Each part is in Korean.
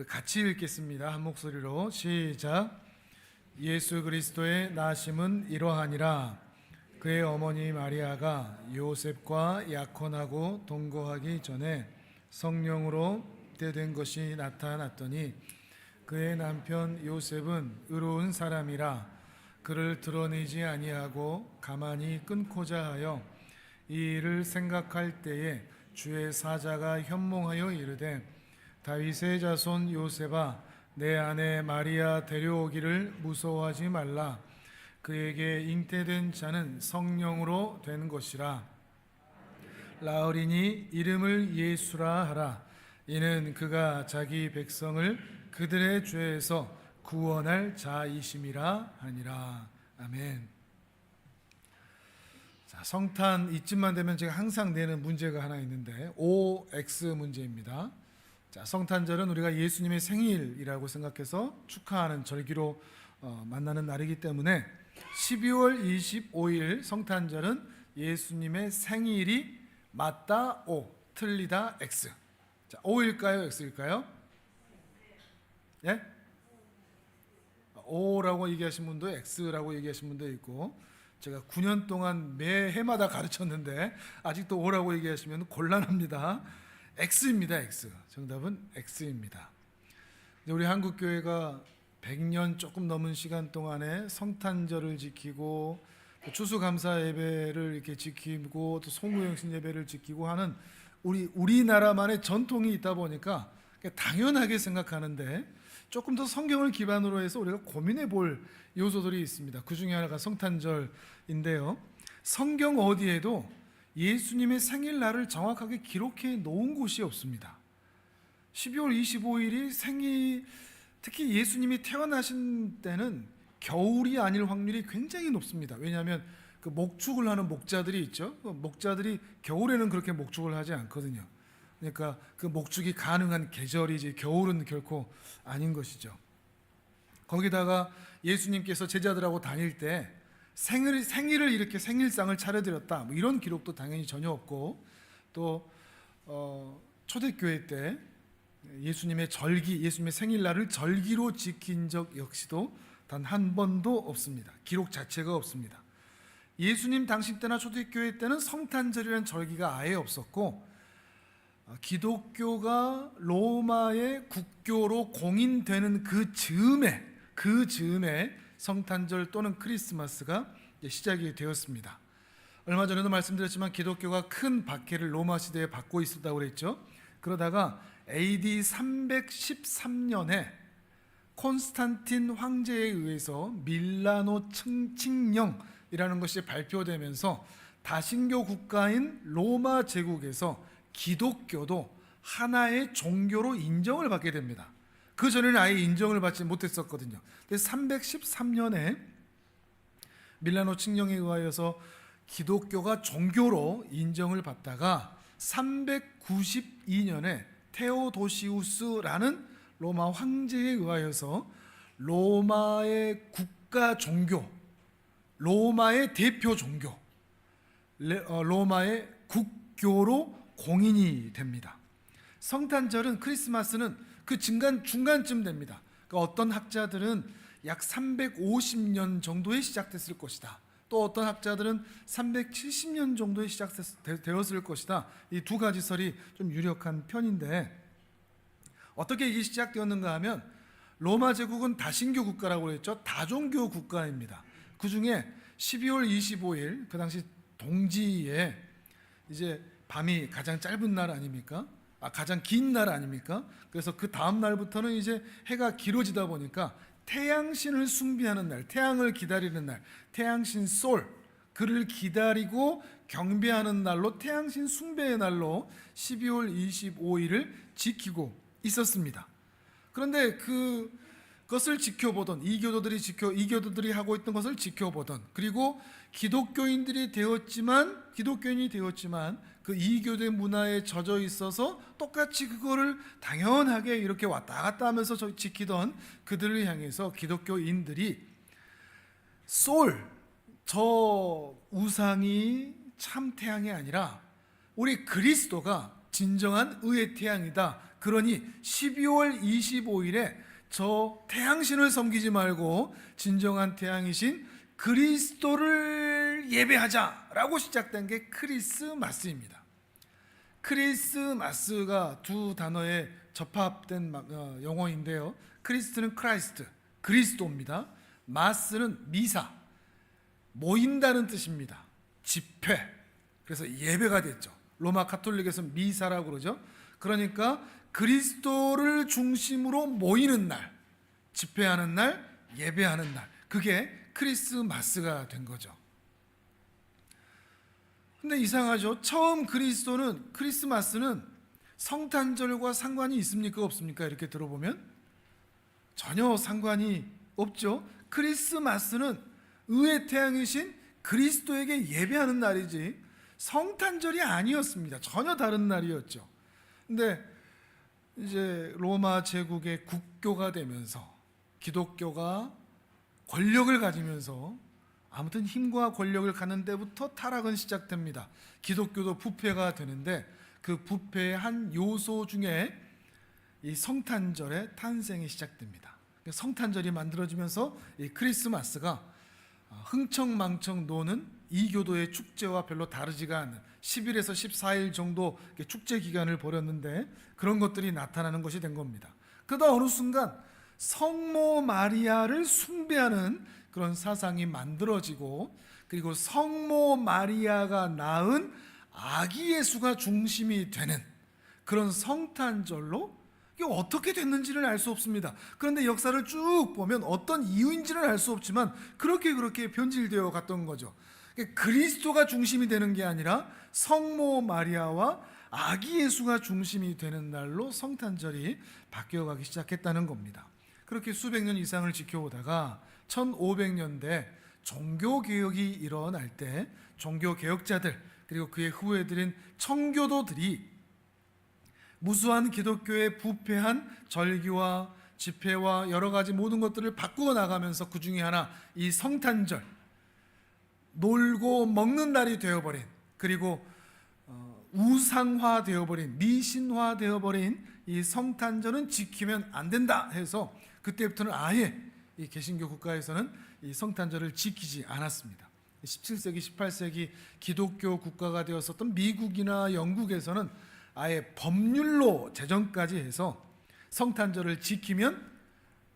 우리 같이 읽겠습니다. 한 목소리로 시작. 예수 그리스도의 나심은 이러하니라. 그의 어머니 마리아가 요셉과 약혼하고 동거하기 전에 성령으로 때된 것이 나타났더니 그의 남편 요셉은 의로운 사람이라 그를 드러내지 아니하고 가만히 끊고자 하여 이 일을 생각할 때에 주의 사자가 현몽하여 이르되 다윗의 자손 요셉아, 내 아내 마리아 데려오기를 무서워하지 말라. 그에게 잉태된 자는 성령으로 된 것이라. 나으리니 이름을 예수라 하라. 이는 그가 자기 백성을 그들의 죄에서 구원할 자이심이라 하니라. 아멘. 자, 성탄 이쯤만 되면 제가 항상 내는 문제가 하나 있는데 OX 문제입니다. 자, 성탄절은 우리가 예수님의 생일이라고 생각해서 축하하는 절기로 만나는 날이기 때문에 12월 25일 성탄절은 예수님의 생일이 맞다 O, 틀리다 X. 자, O일까요? X일까요? 예? O라고 얘기하신 분도 X라고 얘기하신 분도 있고, 제가 9년 동안 매 해마다 가르쳤는데 아직도 O라고 얘기하시면 곤란합니다. X입니다. X. 정답은 X입니다. 우리 한국교회가 100년 조금 넘은 시간 동안에 성탄절을 지키고 추수감사 예배를 이렇게 지키고 또 송구영신 예배를 지키고 하는 우리나라만의 전통이 있다 보니까 당연하게 생각하는데 조금 더 성경을 기반으로 해서 우리가 고민해 볼 요소들이 있습니다. 그 중에 하나가 성탄절인데요. 성경 어디에도 예수님의 생일날을 정확하게 기록해 놓은 곳이 없습니다. 12월 25일이 생일, 특히 예수님이 태어나신 때는 겨울이 아닐 확률이 굉장히 높습니다. 왜냐하면 그 목축을 하는 목자들이 있죠. 목자들이 겨울에는 그렇게 목축을 하지 않거든요. 그러니까 그 목축이 가능한 계절이지 겨울은 결코 아닌 것이죠. 거기다가 예수님께서 제자들하고 다닐 때 생일을 이렇게 생일상을 차려드렸다, 뭐 이런 기록도 당연히 전혀 없고, 또 초대교회 때 예수님의 절기, 예수님의 생일날을 절기로 지킨 적 역시도 단 한 번도 없습니다. 기록 자체가 없습니다. 예수님 당시 때나 초대교회 때는 성탄절이라는 절기가 아예 없었고, 기독교가 로마의 국교로 공인되는 그 즈음에 성탄절 또는 크리스마스가 시작이 되었습니다. 얼마 전에도 말씀드렸지만 기독교가 큰 박해를 로마 시대에 받고 있었다고 그랬죠. 그러다가 AD 313년에 콘스탄틴 황제에 의해서 밀라노 칙령이라는 것이 발표되면서 다신교 국가인 로마 제국에서 기독교도 하나의 종교로 인정을 받게 됩니다. 그 전에는 아예 인정을 받지 못했었거든요. 그래서 313년에 밀라노 칙령에 의하여서 기독교가 종교로 인정을 받다가 392년에 테오도시우스라는 로마 황제에 의하여서 로마의 국가 종교, 로마의 대표 종교, 로마의 국교로 공인이 됩니다. 성탄절은, 크리스마스는 그 중간쯤 됩니다. 그러니까 어떤 학자들은 약 350년 정도에 시작됐을 것이다. 또 어떤 학자들은 370년 정도에 시작되었을 것이다. 이 두 가지 설이 좀 유력한 편인데, 어떻게 이게 시작되었는가 하면 로마 제국은 다신교 국가라고 했죠. 다종교 국가입니다. 그 중에 12월 25일, 그 당시 동지에 이제 밤이 가장 짧은 날 아닙니까? 가장 긴 날 아닙니까? 그래서 그 다음 날부터는 이제 해가 길어지다 보니까 태양신을 숭배하는 날, 태양을 기다리는 날, 태양신 솔, 그를 기다리고 경배하는 날로, 태양신 숭배의 날로 12월 25일을 지키고 있었습니다. 그런데 그것을 지켜보던 이교도들이 하고 있던 것을 지켜보던, 그리고 기독교인이 되었지만 그 이교대 문화에 젖어 있어서 똑같이 그거를 당연하게 이렇게 왔다 갔다 하면서 지키던 그들을 향해서 기독교인들이 저 우상이 참 태양이 아니라 우리 그리스도가 진정한 의의 태양이다, 그러니 12월 25일에 저 태양신을 섬기지 말고 진정한 태양이신 그리스도를 예배하자라고 시작된 게 크리스마스입니다. 크리스마스가 두 단어에 접합된 용어인데요. 크리스트는 크라이스트, 그리스도입니다. 마스는 미사, 모인다는 뜻입니다. 집회, 그래서 예배가 됐죠. 로마 가톨릭에서 미사라고 그러죠. 그러니까 그리스도를 중심으로 모이는 날, 집회하는 날, 예배하는 날, 그게 크리스마스가 된 거죠. 근데 이상하죠. 처음 크리스마스는 성탄절과 상관이 있습니까? 없습니까? 이렇게 들어보면 전혀 상관이 없죠. 크리스마스는 의의 태양이신 그리스도에게 예배하는 날이지 성탄절이 아니었습니다. 전혀 다른 날이었죠. 근데 이제 로마 제국의 국교가 되면서 기독교가 권력을 가지면서 아무튼 힘과 권력을 갖는 데부터 타락은 시작됩니다. 기독교도 부패가 되는데 그 부패의 한 요소 중에 이 성탄절의 탄생이 시작됩니다. 성탄절이 만들어지면서 이 크리스마스가 흥청망청 노는 이교도의 축제와 별로 다르지가 않은 10일에서 14일 정도 축제 기간을 벌였는데 그런 것들이 나타나는 것이 된 겁니다. 그러다 어느 순간 성모 마리아를 숭배하는 그런 사상이 만들어지고, 그리고 성모 마리아가 낳은 아기 예수가 중심이 되는 그런 성탄절로 이게 어떻게 됐는지를 알 수 없습니다. 그런데 역사를 쭉 보면 어떤 이유인지는 알 수 없지만 그렇게 변질되어 갔던 거죠. 그리스도가 중심이 되는 게 아니라 성모 마리아와 아기 예수가 중심이 되는 날로 성탄절이 바뀌어가기 시작했다는 겁니다. 그렇게 수백 년 이상을 지켜오다가 1500년대 종교개혁이 일어날 때 종교개혁자들 그리고 그의 후예들인 청교도들이 무수한 기독교의 부패한 절기와 집회와 여러 가지 모든 것들을 바꾸어 나가면서 그 중에 하나 이 성탄절, 놀고 먹는 날이 되어버린, 그리고 우상화 되어버린, 미신화 되어버린 이 성탄절은 지키면 안 된다 해서 그때부터는 아예 이 개신교 국가에서는 이 성탄절을 지키지 않았습니다. 17세기, 18세기 기독교 국가가 되었었던 미국이나 영국에서는 아예 법률로 제정까지 해서 성탄절을 지키면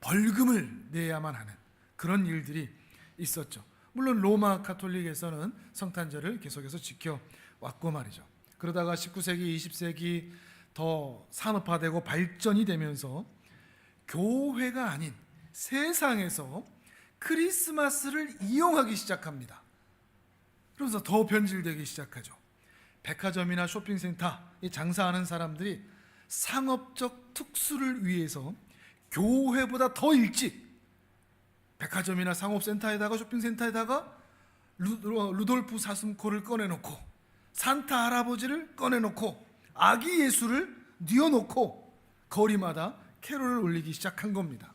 벌금을 내야만 하는 그런 일들이 있었죠. 물론 로마 가톨릭에서는 성탄절을 계속해서 지켜왔고 말이죠. 그러다가 19세기, 20세기 더 산업화되고 발전이 되면서 교회가 아닌 세상에서 크리스마스를 이용하기 시작합니다. 그러면서 더 변질되기 시작하죠. 백화점이나 쇼핑센터 장사하는 사람들이 상업적 특수를 위해서 교회보다 더 일찍 백화점이나 상업센터에다가 쇼핑센터에다가 루돌프 사슴코를 꺼내놓고 산타 할아버지를 꺼내놓고 아기 예수를 뉘어놓고 거리마다 캐롤을 울리기 시작한 겁니다.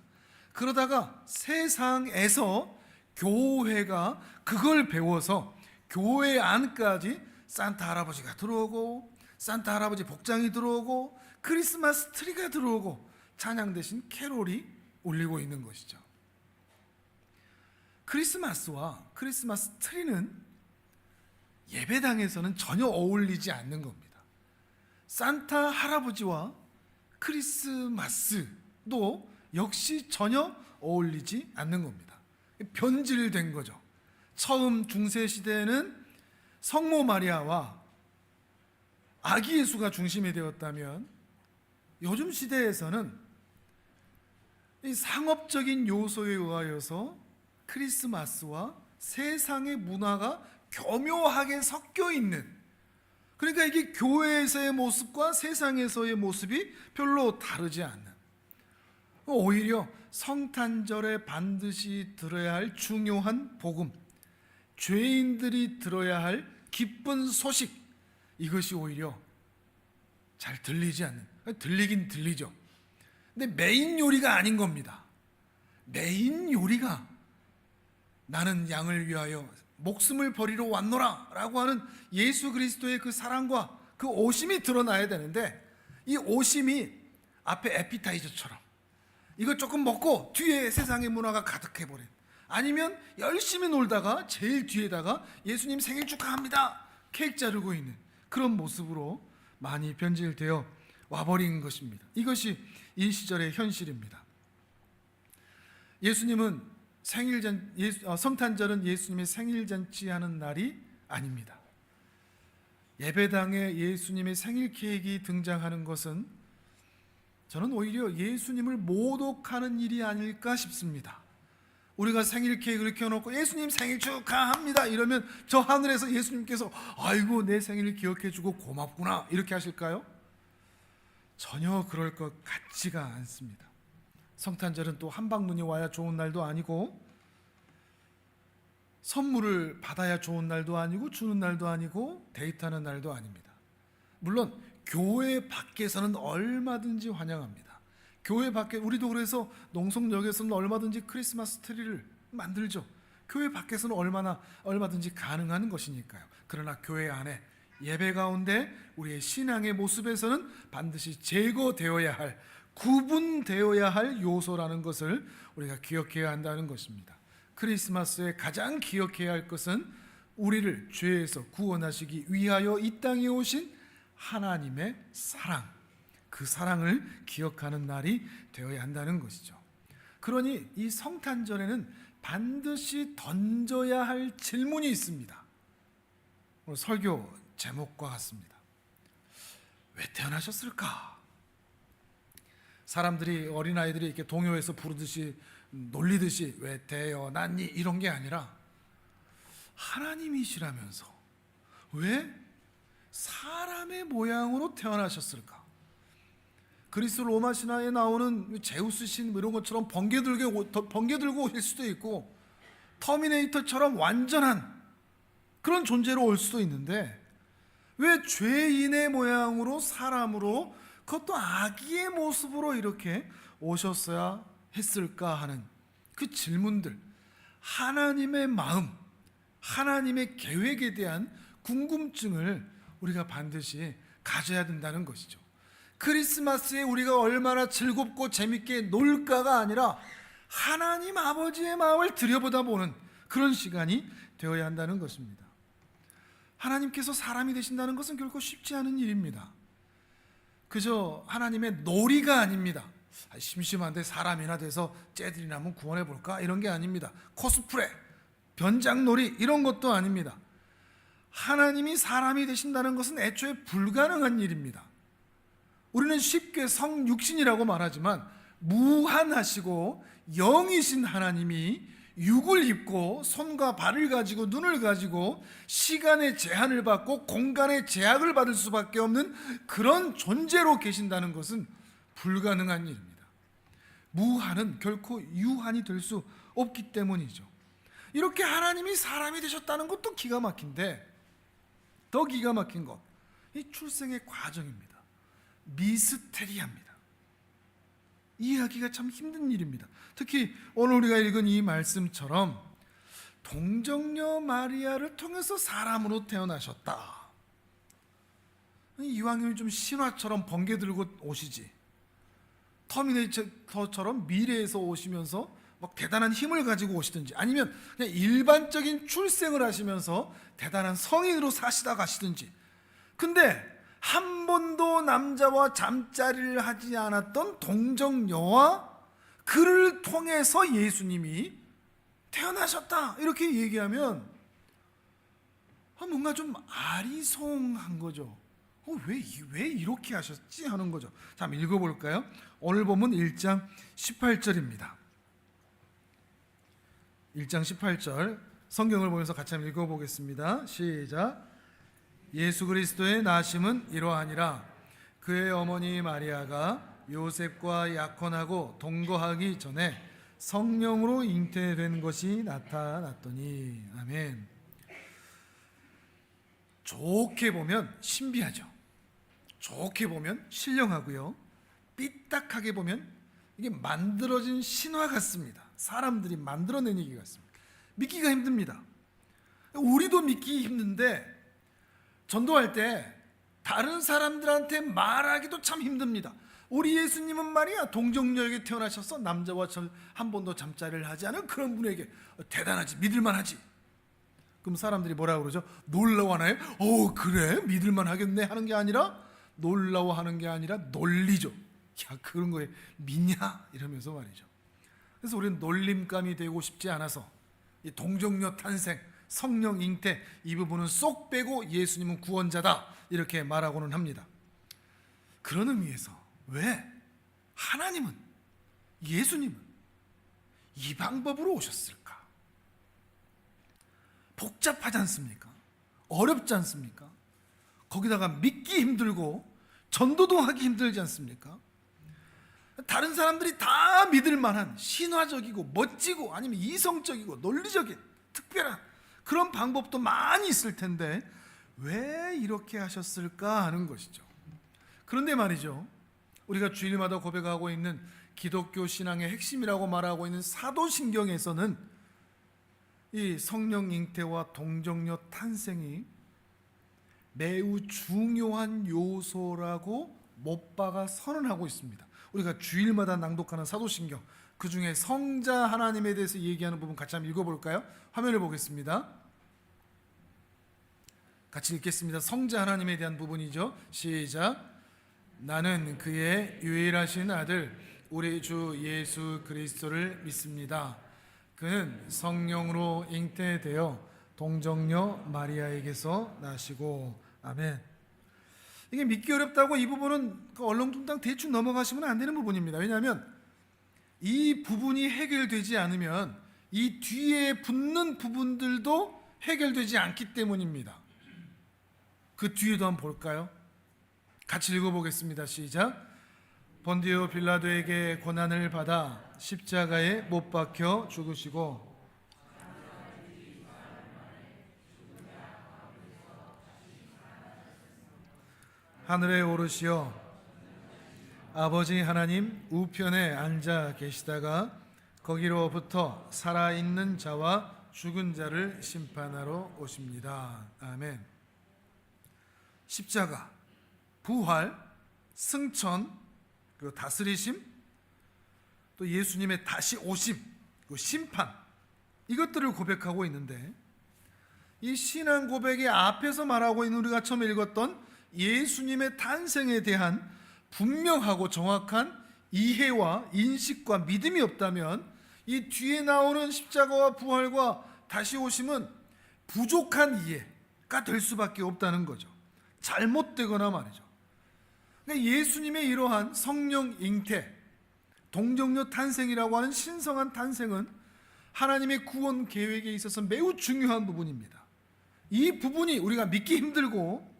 그러다가 세상에서 교회가 그걸 배워서 교회 안까지 산타 할아버지가 들어오고 산타 할아버지 복장이 들어오고 크리스마스 트리가 들어오고 찬양 대신 캐롤이 울리고 있는 것이죠. 크리스마스와 크리스마스 트리는 예배당에서는 전혀 어울리지 않는 겁니다. 산타 할아버지와 크리스마스도 역시 전혀 어울리지 않는 겁니다. 변질된 거죠. 처음 중세 시대에는 성모 마리아와 아기 예수가 중심이 되었다면 요즘 시대에서는 이 상업적인 요소에 의하여서 크리스마스와 세상의 문화가 교묘하게 섞여 있는, 그러니까 이게 교회에서의 모습과 세상에서의 모습이 별로 다르지 않는, 오히려 성탄절에 반드시 들어야 할 중요한 복음, 죄인들이 들어야 할 기쁜 소식, 이것이 오히려 잘 들리지 않는, 들리긴 들리죠. 근데 메인 요리가 아닌 겁니다. 메인 요리가 나는 양을 위하여 목숨을 버리러 왔노라 라고 하는 예수 그리스도의 그 사랑과 그 오심이 드러나야 되는데, 이 오심이 앞에 에피타이저처럼 이거 조금 먹고 뒤에 세상의 문화가 가득해버린, 아니면 열심히 놀다가 제일 뒤에다가 예수님 생일 축하합니다 케이크 자르고 있는 그런 모습으로 많이 변질되어 와버린 것입니다. 이것이 이 시절의 현실입니다. 예수님은 성탄절은 예수님의 생일잔치하는 날이 아닙니다. 예배당에 예수님의 생일 케이크가 등장하는 것은 저는 오히려 예수님을 모독하는 일이 아닐까 싶습니다. 우리가 생일 케이크를 켜놓고 예수님 생일 축하합니다 이러면 저 하늘에서 예수님께서 아이고 내 생일을 기억해주고 고맙구나 이렇게 하실까요? 전혀 그럴 것 같지가 않습니다. 성탄절은 또 한방눈이 와야 좋은 날도 아니고, 선물을 받아야 좋은 날도 아니고, 주는 날도 아니고, 데이트하는 날도 아닙니다. 물론 교회 밖에서는 얼마든지 환영합니다. 교회 밖에, 우리도 그래서 농성역에서는 얼마든지 크리스마스 트리를 만들죠. 교회 밖에서는 얼마든지 가능한 것이니까요. 그러나 교회 안에 예배 가운데 우리의 신앙의 모습에서는 반드시 제거되어야 할, 구분되어야 할 요소라는 것을 우리가 기억해야 한다는 것입니다. 크리스마스에 가장 기억해야 할 것은 우리를 죄에서 구원하시기 위하여 이 땅에 오신 하나님의 사랑, 그 사랑을 기억하는 날이 되어야 한다는 것이죠. 그러니 이 성탄절에는 반드시 던져야 할 질문이 있습니다. 오늘 설교 제목과 같습니다. 왜 태어나셨을까? 사람들이, 어린아이들이 이렇게 동요에서 부르듯이 놀리듯이 왜 태어났니 이런 게 아니라, 하나님이시라면서 왜 사람의 모양으로 태어나셨을까? 그리스 로마 신화에 나오는 제우스 신 이런 것처럼 번개 들고 오실 수도 있고, 터미네이터처럼 완전한 그런 존재로 올 수도 있는데, 왜 죄인의 모양으로, 사람으로, 그것도 아기의 모습으로 이렇게 오셨어야 했을까 하는 그 질문들, 하나님의 마음, 하나님의 계획에 대한 궁금증을 우리가 반드시 가져야 된다는 것이죠. 크리스마스에 우리가 얼마나 즐겁고 재밌게 놀까가 아니라 하나님 아버지의 마음을 들여다보는 그런 시간이 되어야 한다는 것입니다. 하나님께서 사람이 되신다는 것은 결코 쉽지 않은 일입니다. 그저 하나님의 놀이가 아닙니다. 심심한데 사람이나 돼서 쟤들이나 한번 구원해 볼까 이런 게 아닙니다. 코스프레, 변장놀이 이런 것도 아닙니다. 하나님이 사람이 되신다는 것은 애초에 불가능한 일입니다. 우리는 쉽게 성육신이라고 말하지만 무한하시고 영이신 하나님이 육을 입고 손과 발을 가지고 눈을 가지고 시간의 제한을 받고 공간의 제약을 받을 수밖에 없는 그런 존재로 계신다는 것은 불가능한 일입니다. 무한은 결코 유한이 될 수 없기 때문이죠. 이렇게 하나님이 사람이 되셨다는 것도 기가 막힌데, 더 기가 막힌 것, 이 출생의 과정입니다. 미스테리합니다. 이해하기가 참 힘든 일입니다. 특히 오늘 우리가 읽은 이 말씀처럼 동정녀 마리아를 통해서 사람으로 태어나셨다. 이왕이면 좀 신화처럼 번개 들고 오시지, 터미네이터처럼 미래에서 오시면서 막 대단한 힘을 가지고 오시든지, 아니면 그냥 일반적인 출생을 하시면서 대단한 성인으로 사시다 가시든지. 근데 한 번도 남자와 잠자리를 하지 않았던 동정녀와 그를 통해서 예수님이 태어나셨다 이렇게 얘기하면 뭔가 좀 아리송한 거죠. 왜 이렇게 하셨지 하는 거죠. 자, 한번 읽어볼까요? 오늘 본문 1장 18절입니다. 1장 18절 성경을 보면서 같이 한번 읽어보겠습니다. 시작. 예수 그리스도의 나심은 이러하니라. 그의 어머니 마리아가 요셉과 약혼하고 동거하기 전에 성령으로 잉태된 것이 나타났더니. 아멘. 좋게 보면 신비하죠. 좋게 보면 신령하고요, 삐딱하게 보면 이게 만들어진 신화 같습니다. 사람들이 만들어낸 얘기 같습니다. 믿기가 힘듭니다. 우리도 믿기 힘든데, 전도할 때 다른 사람들한테 말하기도 참 힘듭니다. 우리 예수님은 말이야 동정녀에게 태어나셔서 남자와 한 번도 잠자리를 하지 않은 그런 분에게 대단하지, 믿을만하지. 그럼 사람들이 뭐라 그러죠? 놀라워하나요? 그래? 믿을만 하겠네 하는 게 아니라, 놀라워하는 게 아니라 놀리죠. 야, 그런 거에 믿냐? 이러면서 말이죠. 그래서 우리는 놀림감이 되고 싶지 않아서 이 동정녀 탄생, 성령 잉태 이 부분은 쏙 빼고 예수님은 구원자다 이렇게 말하고는 합니다. 그런 의미에서 왜 하나님은, 예수님은 이 방법으로 오셨을까? 복잡하지 않습니까? 어렵지 않습니까? 거기다가 믿기 힘들고 전도도 하기 힘들지 않습니까? 다른 사람들이 다 믿을 만한 신화적이고 멋지고 아니면 이성적이고 논리적인 특별한 그런 방법도 많이 있을 텐데 왜 이렇게 하셨을까 하는 것이죠. 그런데 말이죠, 우리가 주일마다 고백하고 있는 기독교 신앙의 핵심이라고 말하고 있는 사도신경에서는 이 성령 잉태와 동정녀 탄생이 매우 중요한 요소라고 못 박아 선언하고 있습니다. 우리가 주일마다 낭독하는 사도신경, 그 중에 성자 하나님에 대해서 얘기하는 부분 같이 한번 읽어볼까요? 화면을 보겠습니다. 같이 읽겠습니다. 성자 하나님에 대한 부분이죠. 시작. 나는 그의 유일하신 아들 우리 주 예수 그리스도를 믿습니다. 그는 성령으로 잉태되어 동정녀 마리아에게서 나시고. 아멘. 이게 믿기 어렵다고 이 부분은 얼렁뚱땅 대충 넘어가시면 안 되는 부분입니다. 왜냐하면 이 부분이 해결되지 않으면 이 뒤에 붙는 부분들도 해결되지 않기 때문입니다. 그 뒤에도 한번 볼까요? 같이 읽어보겠습니다. 시작. 본디오 빌라도에게 고난을 받아 십자가에 못 박혀 죽으시고 하늘에 오르시어 아버지 하나님 우편에 앉아 계시다가 거기로부터 살아있는 자와 죽은 자를 심판하러 오십니다. 아멘. 십자가, 부활, 승천, 그리고 다스리심, 또 예수님의 다시 오심, 그리고 심판, 이것들을 고백하고 있는데 이 신앙 고백의 앞에서 말하고 있는 우리가 처음 읽었던 예수님의 탄생에 대한 분명하고 정확한 이해와 인식과 믿음이 없다면 이 뒤에 나오는 십자가와 부활과 다시 오심은 부족한 이해가 될 수밖에 없다는 거죠. 잘못되거나 말이죠. 그러니까 예수님의 이러한 성령 잉태, 동정녀 탄생이라고 하는 신성한 탄생은 하나님의 구원 계획에 있어서 매우 중요한 부분입니다. 이 부분이 우리가 믿기 힘들고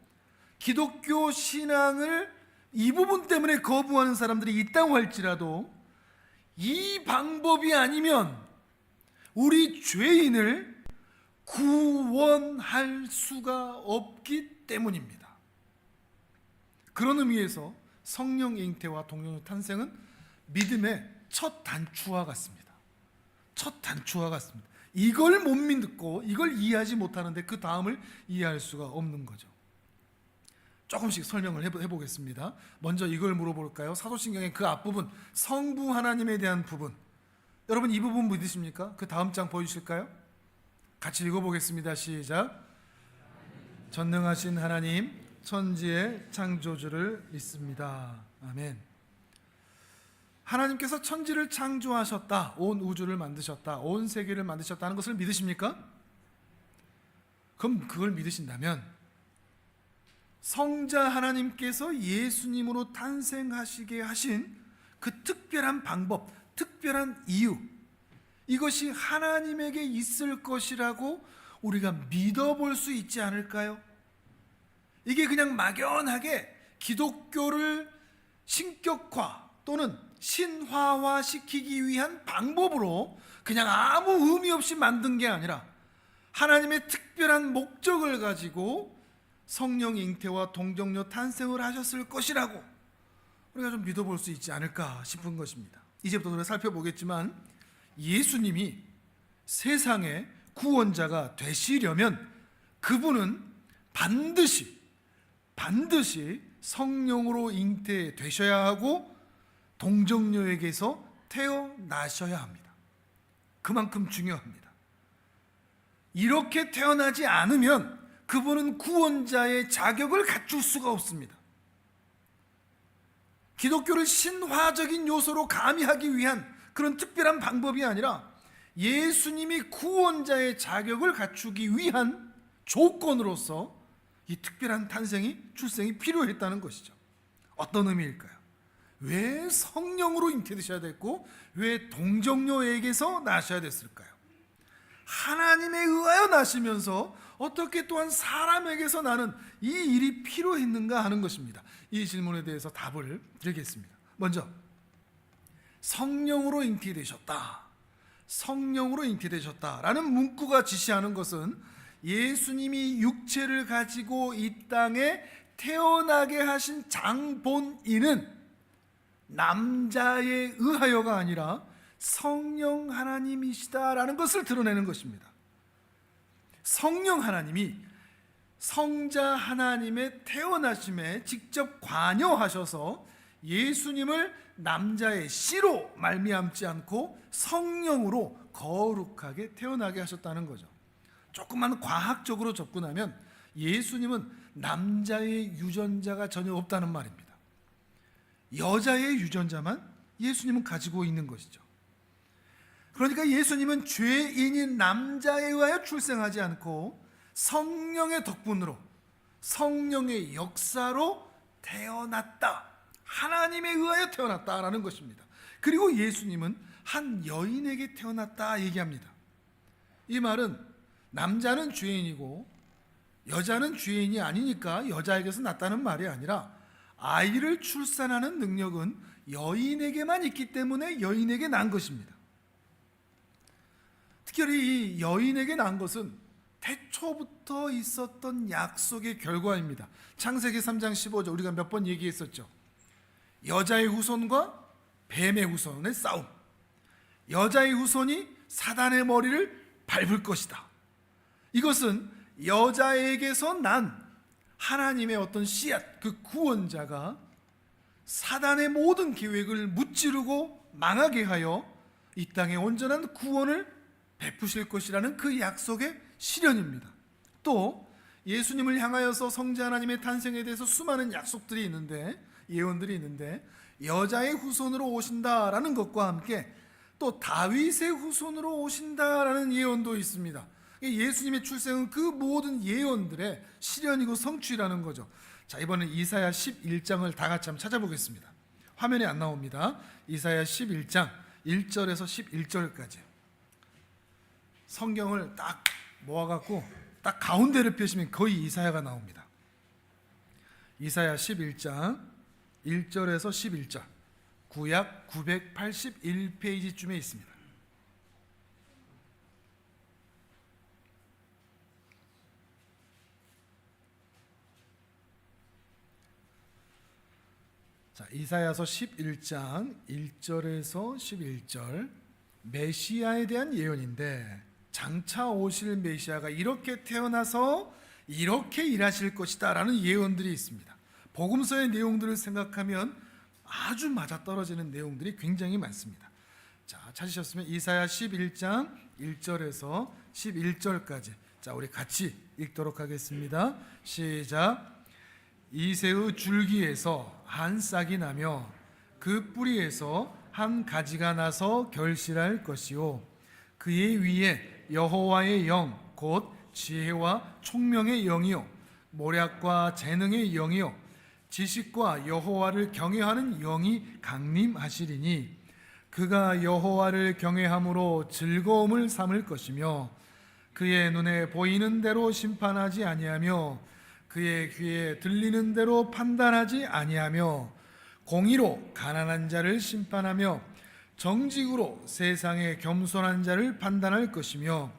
기독교 신앙을 이 부분 때문에 거부하는 사람들이 있다고 할지라도 이 방법이 아니면 우리 죄인을 구원할 수가 없기 때문입니다. 그런 의미에서 성령 잉태와 동정녀 탄생은 믿음의 첫 단추와 같습니다. 첫 단추와 같습니다. 이걸 못 믿고 이걸 이해하지 못하는데 그 다음을 이해할 수가 없는 거죠. 조금씩 설명을 해보겠습니다. 먼저 이걸 물어볼까요? 사도신경의 그 앞부분, 성부 하나님에 대한 부분, 여러분 이 부분 믿으십니까? 그 다음 장 보여주실까요? 같이 읽어보겠습니다. 시작. 전능하신 하나님, 천지의 창조주를 믿습니다. 아멘. 하나님께서 천지를 창조하셨다, 온 우주를 만드셨다, 온 세계를 만드셨다는 것을 믿으십니까? 그럼 그걸 믿으신다면 성자 하나님께서 예수님으로 탄생하시게 하신 그 특별한 방법, 특별한 이유, 이것이 하나님에게 있을 것이라고 우리가 믿어볼 수 있지 않을까요? 이게 그냥 막연하게 기독교를 신격화 또는 신화화시키기 위한 방법으로 그냥 아무 의미 없이 만든 게 아니라 하나님의 특별한 목적을 가지고 성령 잉태와 동정녀 탄생을 하셨을 것이라고 우리가 좀 믿어볼 수 있지 않을까 싶은 것입니다. 이제부터 우리가 살펴보겠지만 예수님이 세상의 구원자가 되시려면 그분은 반드시 성령으로 잉태되셔야 하고 동정녀에게서 태어나셔야 합니다. 그만큼 중요합니다. 이렇게 태어나지 않으면 그분은 구원자의 자격을 갖출 수가 없습니다. 기독교를 신화적인 요소로 가미하기 위한 그런 특별한 방법이 아니라 예수님이 구원자의 자격을 갖추기 위한 조건으로서 이 특별한 출생이 필요했다는 것이죠. 어떤 의미일까요? 왜 성령으로 잉태되셔야 됐고 왜 동정녀에게서 나셔야 됐을까요? 하나님에 의하여 나시면서 어떻게 또한 사람에게서 나는 이 일이 필요했는가 하는 것입니다. 이 질문에 대해서 답을 드리겠습니다. 먼저 성령으로 잉태되셨다. 성령으로 잉태되셨다라는 문구가 지시하는 것은 예수님이 육체를 가지고 이 땅에 태어나게 하신 장본인은 남자에 의하여가 아니라 성령 하나님이시다라는 것을 드러내는 것입니다. 성령 하나님이 성자 하나님의 태어나심에 직접 관여하셔서 예수님을 남자의 씨로 말미암지 않고 성령으로 거룩하게 태어나게 하셨다는 거죠. 조금만 과학적으로 접근하면 예수님은 남자의 유전자가 전혀 없다는 말입니다. 여자의 유전자만 예수님은 가지고 있는 것이죠. 그러니까 예수님은 죄인인 남자에 의하여 출생하지 않고 성령의 덕분으로 성령의 역사로 태어났다. 하나님에 의하여 태어났다라는 것입니다. 그리고 예수님은 한 여인에게 태어났다 얘기합니다. 이 말은 남자는 죄인이고 여자는 죄인이 아니니까 여자에게서 났다는 말이 아니라 아이를 출산하는 능력은 여인에게만 있기 때문에 여인에게 난 것입니다. 특별히 이 여인에게 난 것은 태초부터 있었던 약속의 결과입니다. 창세기 3장 15절 우리가 몇 번 얘기했었죠. 여자의 후손과 뱀의 후손의 싸움. 여자의 후손이 사단의 머리를 밟을 것이다. 이것은 여자에게서 난 하나님의 어떤 씨앗, 그 구원자가 사단의 모든 계획을 무찌르고 망하게 하여 이 땅에 온전한 구원을 베푸실 것이라는 그 약속의 실현입니다. 또 예수님을 향하여서 성자 하나님의 탄생에 대해서 수많은 약속들이 있는데, 예언들이 있는데, 여자의 후손으로 오신다라는 것과 함께 또 다윗의 후손으로 오신다라는 예언도 있습니다. 예수님의 출생은 그 모든 예언들의 실현이고 성취라는 거죠. 자, 이번엔 이사야 11장을 다 같이 한번 찾아보겠습니다. 화면에 안 나옵니다. 이사야 11장 1절에서 11절까지 성경을 딱 모아갖고 딱 가운데를 펴시면 거의 이사야가 나옵니다. 이사야 11장 1절에서 11절, 구약 981페이지쯤에 있습니다. 자, 이사야서 11장 1절에서 11절, 메시아에 대한 예언인데, 장차 오실 메시아가 이렇게 태어나서 이렇게 일하실 것이다 라는 예언들이 있습니다. 복음서의 내용들을 생각하면 아주 맞아떨어지는 내용들이 굉장히 많습니다. 자, 찾으셨으면 이사야 11장 1절에서 11절까지, 자, 우리 같이 읽도록 하겠습니다. 시작. 이새의 줄기에서 한 싹이 나며 그 뿌리에서 한 가지가 나서 결실할 것이요, 그의 위에 여호와의 영 곧 지혜와 총명의 영이요 모략과 재능의 영이요 지식과 여호와를 경외하는 영이 강림하시리니, 그가 여호와를 경외함으로 즐거움을 삼을 것이며 그의 눈에 보이는 대로 심판하지 아니하며 그의 귀에 들리는 대로 판단하지 아니하며 공의로 가난한 자를 심판하며 정직으로 세상의 겸손한 자를 판단할 것이며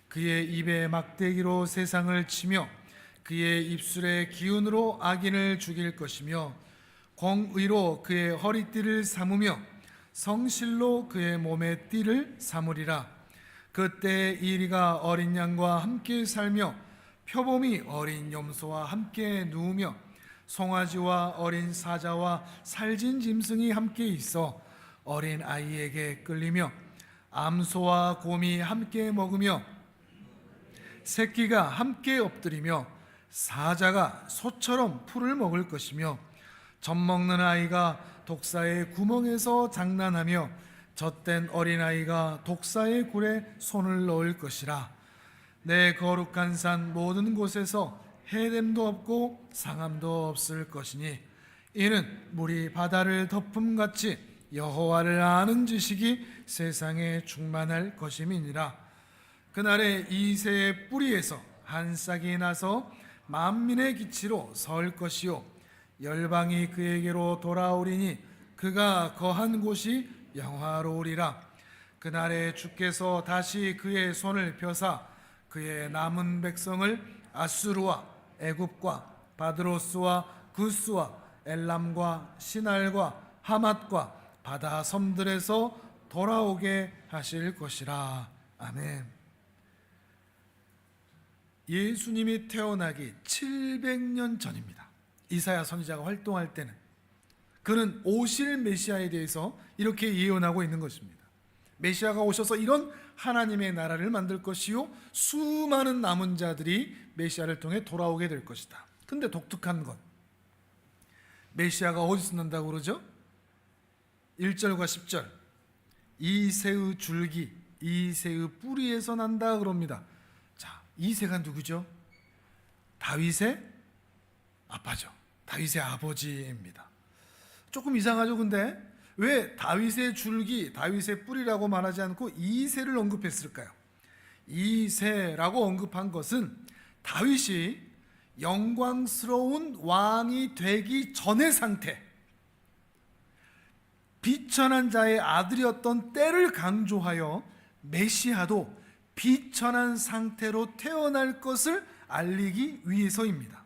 그의 입에 막대기로 세상을 치며 그의 입술의 기운으로 악인을 죽일 것이며 공의로 그의 허리띠를 삼으며 성실로 그의 몸의 띠를 삼으리라. 그때 이리가 어린 양과 함께 살며 표범이 어린 염소와 함께 누우며 송아지와 어린 사자와 살진 짐승이 함께 있어 어린 아이에게 끌리며 암소와 곰이 함께 먹으며 새끼가 함께 엎드리며 사자가 소처럼 풀을 먹을 것이며 젖 먹는 아이가 독사의 구멍에서 장난하며 젖된 어린아이가 독사의 굴에 손을 넣을 것이라. 내 거룩한 산 모든 곳에서 해됨도 없고 상함도 없을 것이니 이는 물이 바다를 덮음같이 여호와를 아는 지식이 세상에 충만할 것임이니라. 그날에 이새의 뿌리에서 한 싹이 나서 만민의 기치로 설 것이요 열방이 그에게로 돌아오리니 그가 거한 곳이 영화로우리라. 그날에 주께서 다시 그의 손을 펴사 그의 남은 백성을 아수르와 애굽과 바드로스와 구스와 엘람과 시날과 하맛과 바다 섬들에서 돌아오게 하실 것이라. 아멘. 예수님이 태어나기 700년 전입니다. 이사야 선지자가 활동할 때는 그는 오실 메시아에 대해서 이렇게 예언하고 있는 것입니다. 메시아가 오셔서 이런 하나님의 나라를 만들 것이요 수많은 남은 자들이 메시아를 통해 돌아오게 될 것이다. 근데 독특한 건 메시아가 어디서 난다고 그러죠? 1절과 10절 이새의 줄기, 이새의 뿌리에서 난다 그럽니다. 자, 이새가 누구죠? 다윗의 아빠죠. 다윗의 아버지입니다. 조금 이상하죠. 근데 왜 다윗의 줄기, 다윗의 뿌리라고 말하지 않고 이새를 언급했을까요? 이새라고 언급한 것은 다윗이 영광스러운 왕이 되기 전의 상태, 비천한 자의 아들이었던 때를 강조하여 메시아도 비천한 상태로 태어날 것을 알리기 위해서입니다.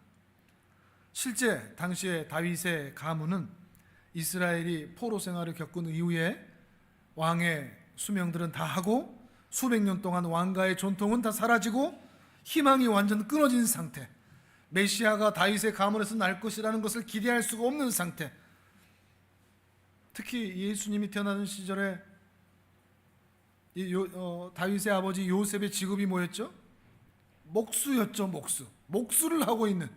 실제 당시에 다윗의 가문은 이스라엘이 포로 생활을 겪은 이후에 왕의 수명들은 다 하고 수백 년 동안 왕가의 전통은 다 사라지고 희망이 완전 끊어진 상태, 메시아가 다윗의 가문에서 날 것이라는 것을 기대할 수가 없는 상태. 특히 예수님이 태어나는 시절에 다윗의 아버지 요셉의 직업이 뭐였죠? 목수였죠. 목수를 하고 있는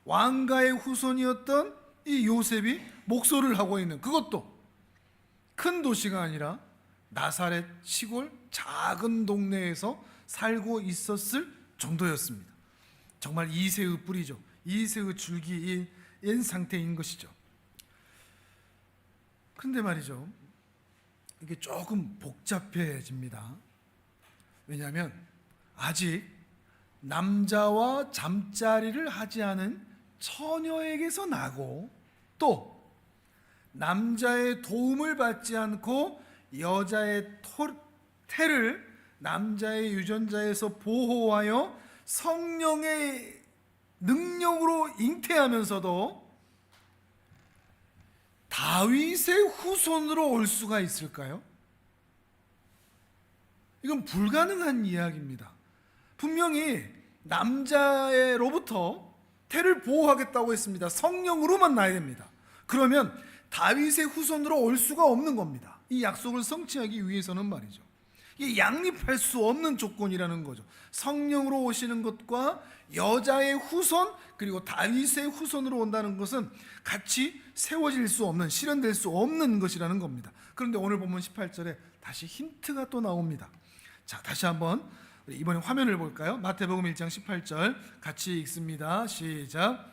왕가의 후손이었던 이 요셉이 목소를 하고 있는, 그것도 큰 도시가 아니라 나사렛 시골 작은 동네에서 살고 있었을 정도였습니다. 정말 이새의 뿌리죠. 이새의 줄기인 상태인 것이죠. 그런데 말이죠, 이게 조금 복잡해집니다. 왜냐하면 아직 남자와 잠자리를 하지 않은 처녀에게서 나고 또 남자의 도움을 받지 않고 여자의 태를 남자의 유전자에서 보호하여 성령의 능력으로 잉태하면서도 다윗의 후손으로 올 수가 있을까요? 이건 불가능한 이야기입니다. 분명히 남자로부터 태를 보호하겠다고 했습니다. 성령으로만 나야 됩니다. 그러면 다윗의 후손으로 올 수가 없는 겁니다. 이 약속을 성취하기 위해서는 말이죠. 이게 양립할 수 없는 조건이라는 거죠. 성령으로 오시는 것과 여자의 후손 그리고 다윗의 후손으로 온다는 것은 같이 세워질 수 없는, 실현될 수 없는 것이라는 겁니다. 그런데 오늘 보면 18절에 다시 힌트가 또 나옵니다. 자, 다시 한번 이번에 화면을 볼까요? 마태복음 1장 18절 같이 읽습니다. 시작.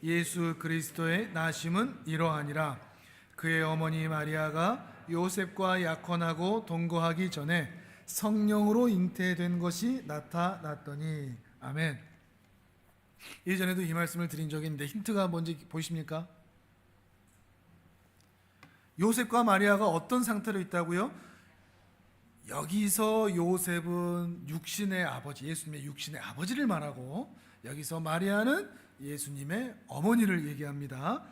예수 그리스도의 나심은 이러하니라. 그의 어머니 마리아가 요셉과 약혼하고 동거하기 전에 성령으로 잉태된 것이 나타났더니. 아멘. 예전에도 이 말씀을 드린 적이 있는데 힌트가 뭔지 보이십니까? 요셉과 마리아가 어떤 상태로 있다고요? 여기서 요셉은 육신의 아버지, 예수님의 육신의 아버지를 말하고 여기서 마리아는 예수님의 어머니를 얘기합니다.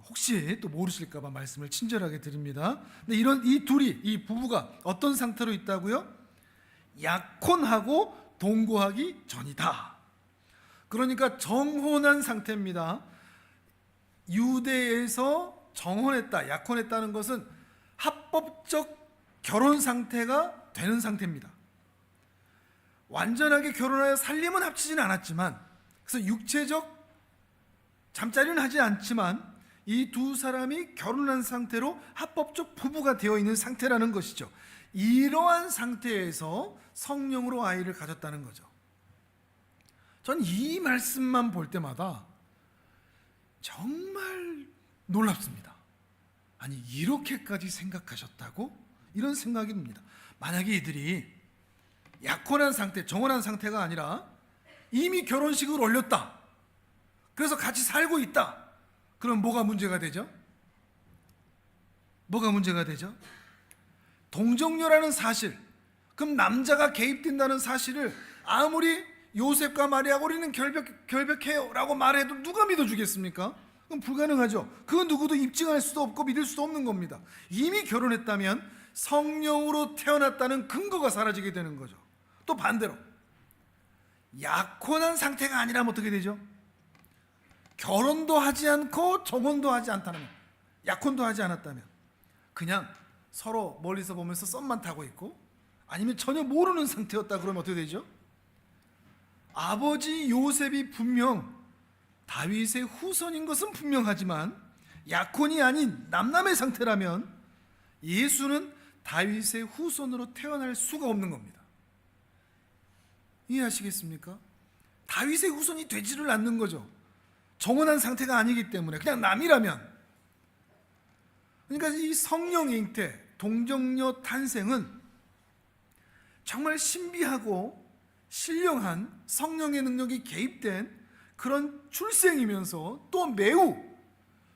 혹시 또 모르실까 봐 말씀을 친절하게 드립니다. 근데 이 둘이, 이 부부가 어떤 상태로 있다고요? 약혼하고 동거하기 전이다. 그러니까 정혼한 상태입니다. 유대에서 정혼했다, 약혼했다는 것은 합법적 결혼 상태가 되는 상태입니다. 완전하게 결혼하여 살림은 합치지는 않았지만, 그래서 육체적 잠자리는 하지 않지만 이 두 사람이 결혼한 상태로 합법적 부부가 되어 있는 상태라는 것이죠. 이러한 상태에서 성령으로 아이를 가졌다는 거죠. 전 이 말씀만 볼 때마다 정말 놀랍습니다. 아니, 이렇게까지 생각하셨다고? 이런 생각이 듭니다. 만약에 이들이 약혼한 상태, 정혼한 상태가 아니라 이미 결혼식을 올렸다, 그래서 같이 살고 있다, 그럼 뭐가 문제가 되죠? 뭐가 문제가 되죠? 동정녀라는 사실, 그럼 남자가 개입된다는 사실을 아무리 요셉과 마리아가 우리는 결백해요 라고 말해도 누가 믿어주겠습니까? 그럼 불가능하죠. 그 누구도 입증할 수도 없고 믿을 수도 없는 겁니다. 이미 결혼했다면 성령으로 태어났다는 근거가 사라지게 되는 거죠. 또 반대로 약혼한 상태가 아니라면 어떻게 되죠? 결혼도 하지 않고 정혼도 하지 않다면, 약혼도 하지 않았다면 그냥 서로 멀리서 보면서 썸만 타고 있고 아니면 전혀 모르는 상태였다 그러면 어떻게 되죠? 아버지 요셉이 분명 다윗의 후손인 것은 분명하지만 약혼이 아닌 남남의 상태라면 예수는 다윗의 후손으로 태어날 수가 없는 겁니다. 이해하시겠습니까? 다윗의 후손이 되지를 않는 거죠. 정혼한 상태가 아니기 때문에 그냥 남이라면. 그러니까 이 성령 잉태, 동정녀 탄생은 정말 신비하고 신령한 성령의 능력이 개입된 그런 출생이면서 또 매우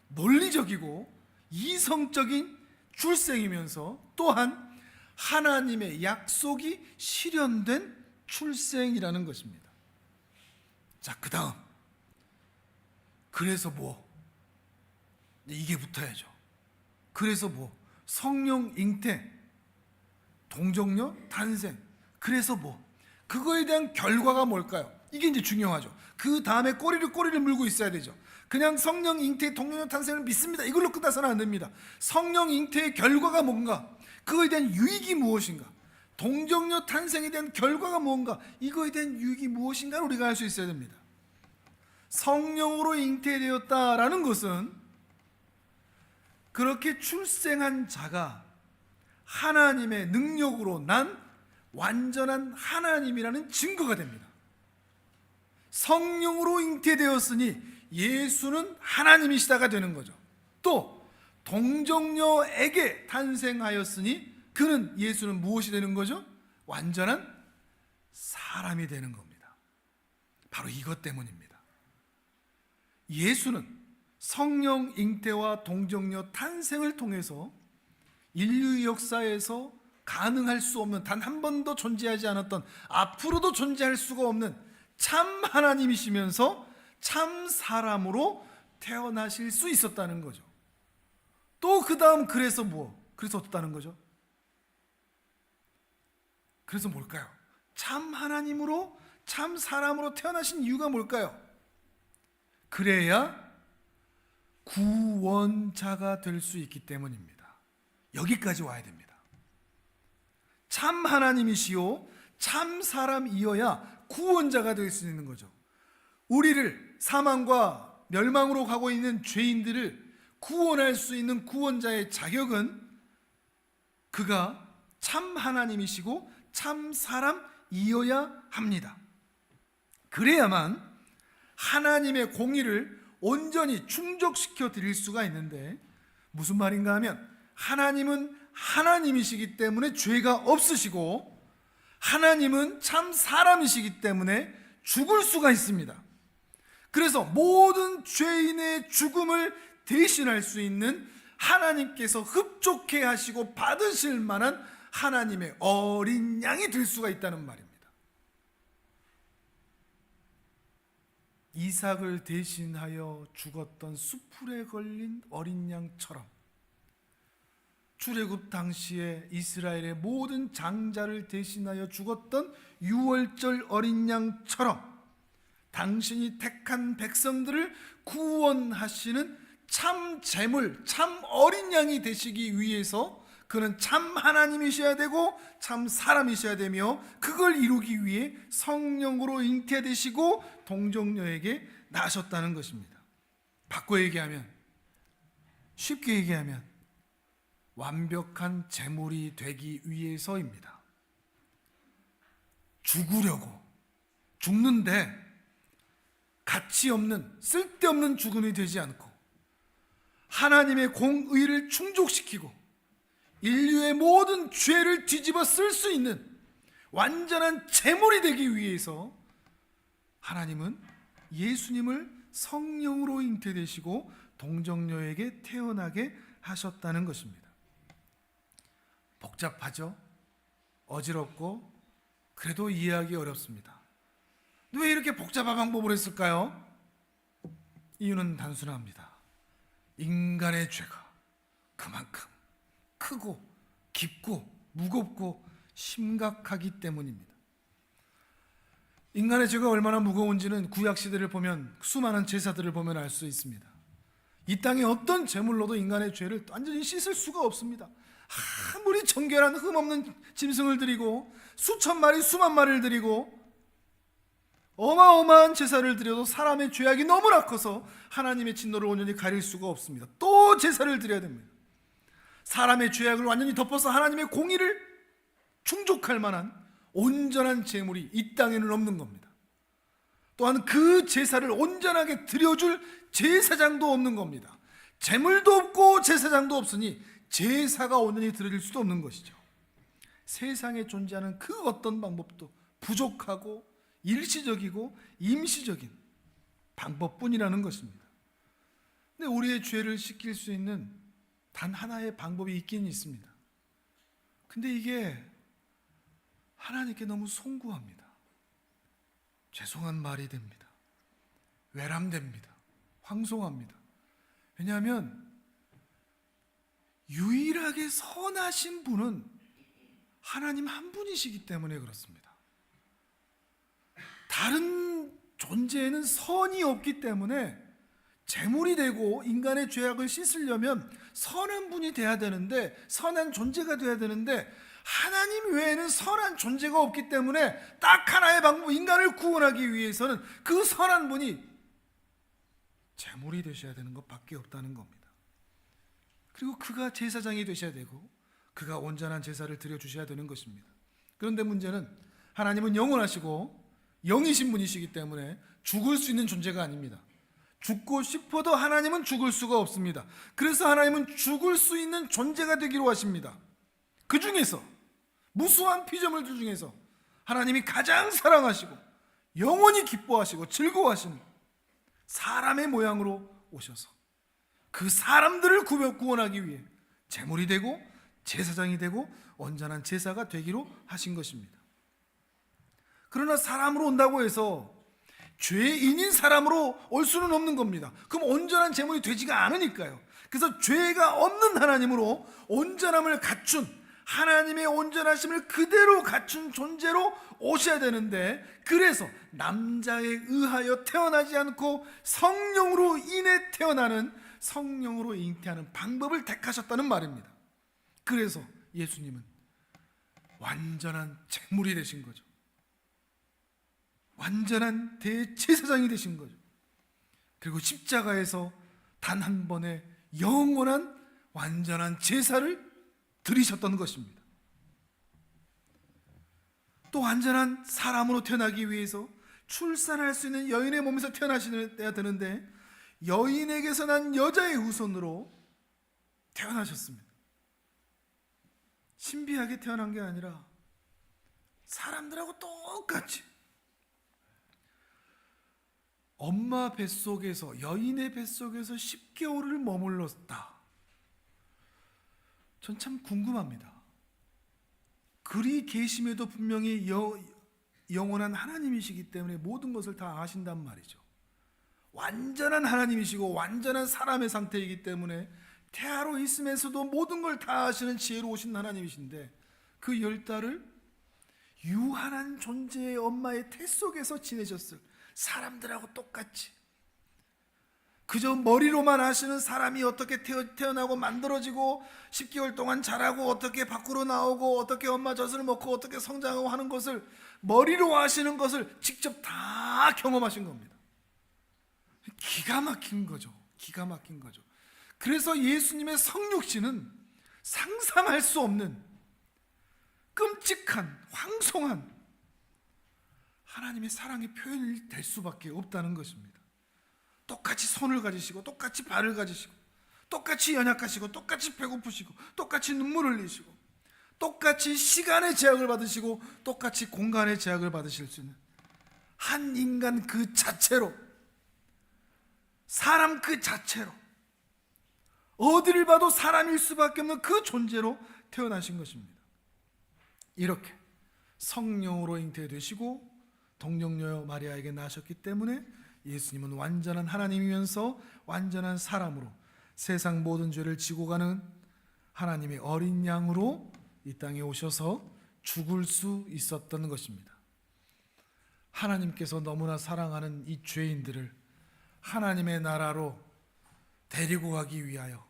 논리적이고 이성적인 출생이면서 또한 하나님의 약속이 실현된 출생이라는 것입니다. 자, 그 다음, 그래서 뭐? 이게 붙어야죠. 그래서 뭐? 성령 잉태, 동정녀 탄생, 그래서 뭐? 그거에 대한 결과가 뭘까요? 이게 이제 중요하죠. 그 다음에 꼬리를 물고 있어야 되죠. 그냥 성령 잉태, 동정녀 탄생을 믿습니다, 이걸로 끝나서는 안 됩니다. 성령 잉태의 결과가 뭔가, 그거에 대한 유익이 무엇인가, 동정녀 탄생에 대한 결과가 뭔가, 이거에 대한 유익이 무엇인가를 우리가 알 수 있어야 됩니다. 성령으로 잉태되었다라는 것은 그렇게 출생한 자가 하나님의 능력으로 난 완전한 하나님이라는 증거가 됩니다. 성령으로 잉태되었으니 예수는 하나님이시다가 되는 거죠. 또 동정녀에게 탄생하였으니 그는, 예수는 무엇이 되는 거죠? 완전한 사람이 되는 겁니다. 바로 이것 때문입니다. 예수는 성령 잉태와 동정녀 탄생을 통해서 인류 역사에서 가능할 수 없는, 단 한 번도 존재하지 않았던, 앞으로도 존재할 수가 없는 참 하나님이시면서 참 사람으로 태어나실 수 있었다는 거죠. 또 그 다음, 그래서 뭐? 그래서 어떻다는 거죠? 그래서 뭘까요? 참 하나님으로 참 사람으로 태어나신 이유가 뭘까요? 그래야 구원자가 될 수 있기 때문입니다. 여기까지 와야 됩니다. 참 하나님이시요 참 사람이어야 구원자가 될 수 있는 거죠. 우리를 사망과 멸망으로 가고 있는 죄인들을 구원할 수 있는 구원자의 자격은 그가 참 하나님이시고 참 사람이어야 합니다. 그래야만 하나님의 공의를 온전히 충족시켜 드릴 수가 있는데, 무슨 말인가 하면 하나님은 하나님이시기 때문에 죄가 없으시고 하나님은 참 사람이시기 때문에 죽을 수가 있습니다. 그래서 모든 죄인의 죽음을 대신할 수 있는 하나님께서 흡족해 하시고 받으실 만한 하나님의 어린 양이 될 수가 있다는 말입니다. 이삭을 대신하여 죽었던 수풀에 걸린 어린 양처럼, 출애굽 당시에 이스라엘의 모든 장자를 대신하여 죽었던 유월절 어린 양처럼 당신이 택한 백성들을 구원하시는 참 제물, 참 어린 양이 되시기 위해서 그는 참 하나님이셔야 되고 참 사람이셔야 되며, 그걸 이루기 위해 성령으로 잉태되시고 동정녀에게 나셨다는 것입니다. 바꿔 얘기하면, 쉽게 얘기하면 완벽한 제물이 되기 위해서입니다. 죽는데 가치 없는, 쓸데없는 죽음이 되지 않고 하나님의 공의를 충족시키고 인류의 모든 죄를 뒤집어 쓸 수 있는 완전한 제물이 되기 위해서 하나님은 예수님을 성령으로 잉태되시고 동정녀에게 태어나게 하셨다는 것입니다. 복잡하죠? 어지럽고 그래도 이해하기 어렵습니다. 왜 이렇게 복잡한 방법을 했을까요? 이유는 단순합니다. 인간의 죄가 그만큼 크고 깊고 무겁고 심각하기 때문입니다. 인간의 죄가 얼마나 무거운지는 구약시대를 보면, 수많은 제사들을 보면 알 수 있습니다. 이 땅에 어떤 제물로도 인간의 죄를 완전히 씻을 수가 없습니다. 아무리 정결한 흠없는 짐승을 드리고 수천 마리 수만 마리를 드리고 어마어마한 제사를 드려도 사람의 죄악이 너무나 커서 하나님의 진노를 온전히 가릴 수가 없습니다. 또 제사를 드려야 됩니다. 사람의 죄악을 완전히 덮어서 하나님의 공의를 충족할 만한 온전한 제물이 이 땅에는 없는 겁니다. 또한 그 제사를 온전하게 드려줄 제사장도 없는 겁니다. 제물도 없고 제사장도 없으니 제사가 온전히 드려질 수도 없는 것이죠. 세상에 존재하는 그 어떤 방법도 부족하고 일시적이고 임시적인 방법뿐이라는 것입니다. 근데 우리의 죄를 씻길 수 있는 단 하나의 방법이 있긴 있습니다. 근데 이게 하나님께 너무 송구합니다. 죄송한 말이 됩니다. 외람됩니다. 황송합니다. 왜냐하면 유일하게 선하신 분은 하나님 한 분이시기 때문에 그렇습니다. 다른 존재에는 선이 없기 때문에 제물이 되고 인간의 죄악을 씻으려면 선한 분이 돼야 되는데, 선한 존재가 돼야 되는데, 하나님 외에는 선한 존재가 없기 때문에 딱 하나의 방법, 인간을 구원하기 위해서는 그 선한 분이 제물이 되셔야 되는 것밖에 없다는 겁니다. 그리고 그가 제사장이 되셔야 되고 그가 온전한 제사를 드려주셔야 되는 것입니다. 그런데 문제는 하나님은 영원하시고 영이신 분이시기 때문에 죽을 수 있는 존재가 아닙니다. 죽고 싶어도 하나님은 죽을 수가 없습니다. 그래서 하나님은 죽을 수 있는 존재가 되기로 하십니다. 그 중에서, 무수한 피조물들 중에서 하나님이 가장 사랑하시고 영원히 기뻐하시고 즐거워하시는 사람의 모양으로 오셔서 그 사람들을 구원하기 위해 제물이 되고 제사장이 되고 온전한 제사가 되기로 하신 것입니다. 그러나 사람으로 온다고 해서 죄인인 사람으로 올 수는 없는 겁니다. 그럼 온전한 제물이 되지가 않으니까요. 그래서 죄가 없는 하나님으로 온전함을 갖춘, 하나님의 온전하심을 그대로 갖춘 존재로 오셔야 되는데, 그래서 남자에 의하여 태어나지 않고 성령으로 인해 태어나는, 성령으로 잉태하는 방법을 택하셨다는 말입니다. 그래서 예수님은 완전한 제물이 되신 거죠. 완전한 대제사장이 되신 거죠. 그리고 십자가에서 단 한 번의 영원한 완전한 제사를 드리셨던 것입니다. 또 완전한 사람으로 태어나기 위해서 출산할 수 있는 여인의 몸에서 태어나셔야 되는데, 여인에게서 난 여자의 후손으로 태어나셨습니다. 신비하게 태어난 게 아니라 사람들하고 똑같이 엄마 뱃속에서, 여인의 뱃속에서 10개월을 머물렀다. 전 참 궁금합니다. 그리 계심에도 분명히 영원한 하나님이시기 때문에 모든 것을 다 아신단 말이죠. 완전한 하나님이시고 완전한 사람의 상태이기 때문에 태아로 있으면서도 모든 걸 다 아시는 지혜로우신 하나님이신데, 그 10달을 유한한 존재의 엄마의 태 속에서 지내셨을 사람들하고 똑같이 그저 머리로만 아시는 사람이 어떻게 태어나고 만들어지고 10개월 동안 자라고 어떻게 밖으로 나오고 어떻게 엄마 젖을 먹고 어떻게 성장하고 하는 것을 머리로 아시는 것을 직접 다 경험하신 겁니다. 기가 막힌 거죠. 기가 막힌 거죠. 그래서 예수님의 성육신은 상상할 수 없는 끔찍한 황송한 하나님의 사랑의 표현이 될 수밖에 없다는 것입니다. 똑같이 손을 가지시고 똑같이 발을 가지시고 똑같이 연약하시고 똑같이 배고프시고 똑같이 눈물을 흘리시고 똑같이 시간의 제약을 받으시고 똑같이 공간의 제약을 받으실 수 있는 한 인간 그 자체로, 사람 그 자체로, 어디를 봐도 사람일 수밖에 없는 그 존재로 태어나신 것입니다. 이렇게 성령으로 잉태되시고 동정녀 마리아에게 나셨기 때문에 예수님은 완전한 하나님이면서 완전한 사람으로 세상 모든 죄를 지고 가는 하나님의 어린 양으로 이 땅에 오셔서 죽을 수 있었던 것입니다. 하나님께서 너무나 사랑하는 이 죄인들을 하나님의 나라로 데리고 가기 위하여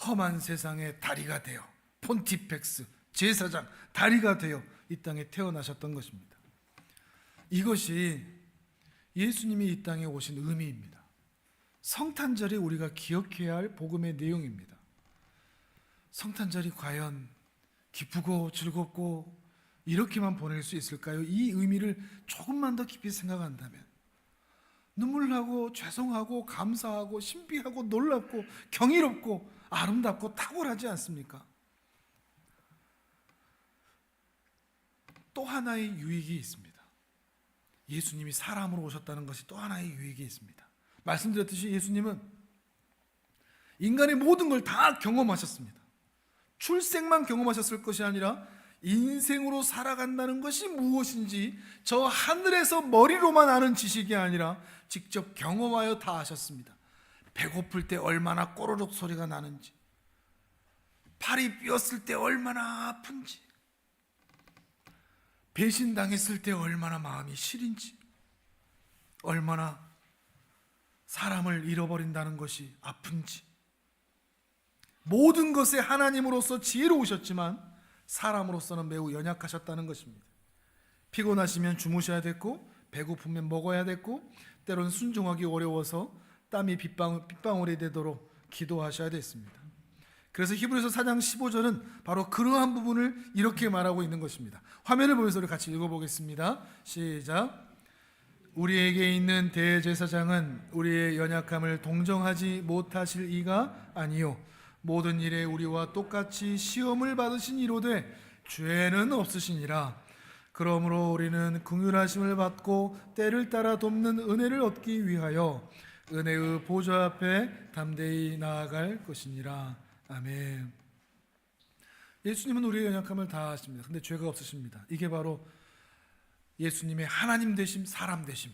험한 세상의 다리가 되어, 폰티펙스 제사장 다리가 되어 이 땅에 태어나셨던 것입니다. 이것이 예수님이 이 땅에 오신 의미입니다. 성탄절이 우리가 기억해야 할 복음의 내용입니다. 성탄절이 과연 기쁘고 즐겁고 이렇게만 보낼 수 있을까요? 이 의미를 조금만 더 깊이 생각한다면 눈물나고 죄송하고 감사하고 신비하고 놀랍고 경이롭고 아름답고 탁월하지 않습니까? 또 하나의 유익이 있습니다. 예수님이 사람으로 오셨다는 것이 또 하나의 유익이 있습니다. 말씀드렸듯이 예수님은 인간의 모든 걸 다 경험하셨습니다. 출생만 경험하셨을 것이 아니라 인생으로 살아간다는 것이 무엇인지 저 하늘에서 머리로만 아는 지식이 아니라 직접 경험하여 다 아셨습니다. 배고플 때 얼마나 꼬르륵 소리가 나는지, 팔이 삐었을 때 얼마나 아픈지, 배신당했을 때 얼마나 마음이 시린지, 얼마나 사람을 잃어버린다는 것이 아픈지, 모든 것에 하나님으로서 지혜로우셨지만 사람으로서는 매우 연약하셨다는 것입니다. 피곤하시면 주무셔야 됐고 배고프면 먹어야 됐고 때로는 순종하기 어려워서 땀이 빗방울이 되도록 기도하셔야 됐습니다. 그래서 히브리서 4장 15절은 바로 그러한 부분을 이렇게 말하고 있는 것입니다. 화면을 보면서 우리 같이 읽어보겠습니다. 시작. 우리에게 있는 대제사장은 우리의 연약함을 동정하지 못하실 이가 아니요 모든 일에 우리와 똑같이 시험을 받으신 이로되 죄는 없으시니라. 그러므로 우리는 긍휼하심을 받고 때를 따라 돕는 은혜를 얻기 위하여 은혜의 보좌 앞에 담대히 나아갈 것이니라. 아멘. 예수님은 우리의 연약함을 다 아십니다. 근데 죄가 없으십니다. 이게 바로 예수님의 하나님 되심, 사람 되심,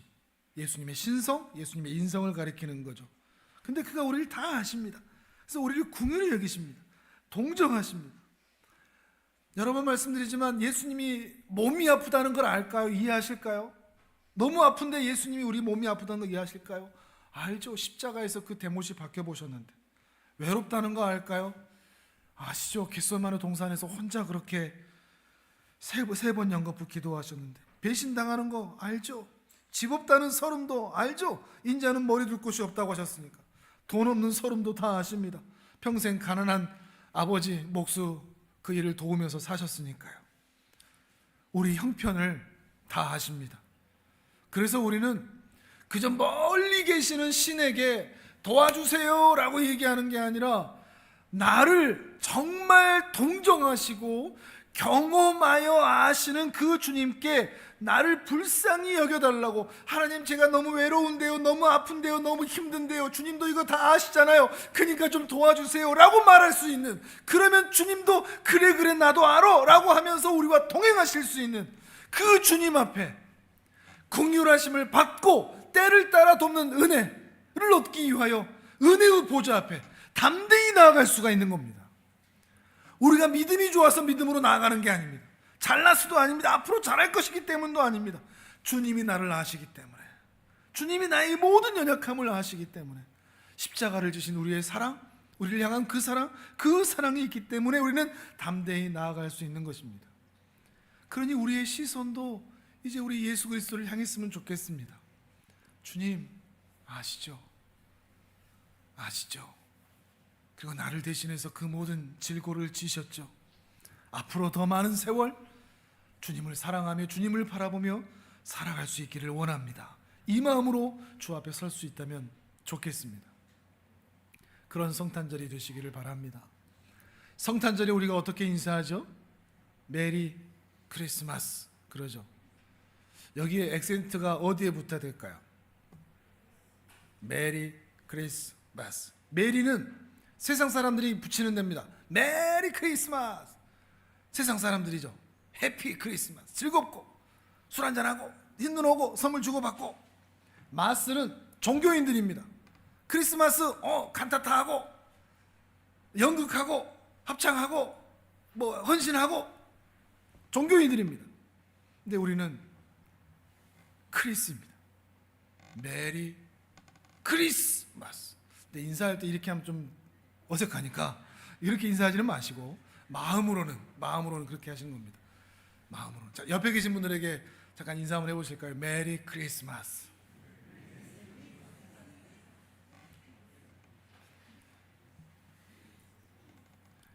예수님의 신성, 예수님의 인성을 가리키는 거죠. 근데 그가 우리를 다 아십니다. 그래서 우리를 긍휼히 여기십니다. 동정하십니다. 여러 번 말씀드리지만 예수님이 몸이 아프다는 걸 알까요? 이해하실까요? 너무 아픈데 예수님이 우리 몸이 아프다는 걸 이해하실까요? 알죠. 십자가에서 그 대못이 박혀보셨는데. 외롭다는 거 알까요? 아시죠? 겟세마네 동산에서 혼자 그렇게 세 번 연거푸 기도하셨는데. 배신당하는 거 알죠? 집 없다는 서름도 알죠? 인자는 머리 둘 곳이 없다고 하셨으니까. 돈 없는 서름도 다 아십니다. 평생 가난한 아버지 목수 그 일을 도우면서 사셨으니까요. 우리 형편을 다 아십니다. 그래서 우리는 그저 멀리 계시는 신에게 도와주세요라고 얘기하는 게 아니라 나를 정말 동정하시고 경험하여 아시는 그 주님께 나를 불쌍히 여겨달라고. 하나님, 제가 너무 외로운데요, 너무 아픈데요, 너무 힘든데요, 주님도 이거 다 아시잖아요, 그러니까 좀 도와주세요 라고 말할 수 있는, 그러면 주님도 그래 나도 알아 라고 하면서 우리와 동행하실 수 있는 그 주님 앞에 긍휼하심을 받고 때를 따라 돕는 은혜를 얻기 위하여 은혜의 보좌 앞에 담대히 나아갈 수가 있는 겁니다. 우리가 믿음이 좋아서 믿음으로 나아가는 게 아닙니다. 잘났어도 아닙니다. 앞으로 잘할 것이기 때문도 아닙니다. 주님이 나를 아시기 때문에, 주님이 나의 모든 연약함을 아시기 때문에 십자가를 지신 우리의 사랑, 우리를 향한 그 사랑이 있기 때문에 우리는 담대히 나아갈 수 있는 것입니다. 그러니 우리의 시선도 이제 우리 예수 그리스도를 향했으면 좋겠습니다. 주님 아시죠? 그리고 나를 대신해서 그 모든 질고를 지셨죠. 앞으로 더 많은 세월 주님을 사랑하며 주님을 바라보며 살아갈 수 있기를 원합니다. 이 마음으로 주 앞에 설 수 있다면 좋겠습니다. 그런 성탄절이 되시기를 바랍니다. 성탄절에 우리가 어떻게 인사하죠? 메리 크리스마스 그러죠. 여기에 액센트가 어디에 붙어야 될까요? 메리 크리스마스. 메리는 세상 사람들이 붙이는 데입니다. 메리 크리스마스. 세상 사람들이죠. 해피 크리스마스. 즐겁고 술 한잔하고 흰눈 오고 선물 주고받고. 마스는 종교인들입니다. 크리스마스 칸타타하고 연극하고 합창하고 뭐 헌신하고 종교인들입니다. 근데 우리는 크리스입니다. 메리 크리스마스. 근데 인사할 때 이렇게 하면 좀 어색하니까 이렇게 인사하지는 마시고 마음으로는 그렇게 하시는 겁니다. 마음으로. 자, 옆에 계신 분들에게 잠깐 인사 한번 해보실까요? 메리 크리스마스.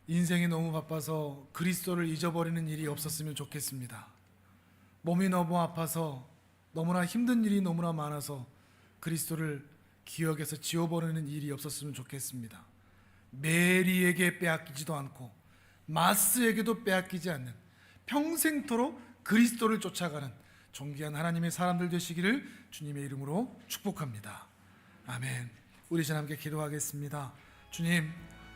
인생이 너무 바빠서 그리스도를 잊어버리는 일이 없었으면 좋겠습니다. 몸이 너무 아파서 너무나 힘든 일이 너무나 많아서 그리스도를 기억에서 지워버리는 일이 없었으면 좋겠습니다. 메리에게 빼앗기지도 않고 마스에게도 빼앗기지 않는 평생토록 그리스도를 쫓아가는 존귀한 하나님의 사람들 되시기를 주님의 이름으로 축복합니다. 아멘. 우리 전 함께 기도하겠습니다. 주님,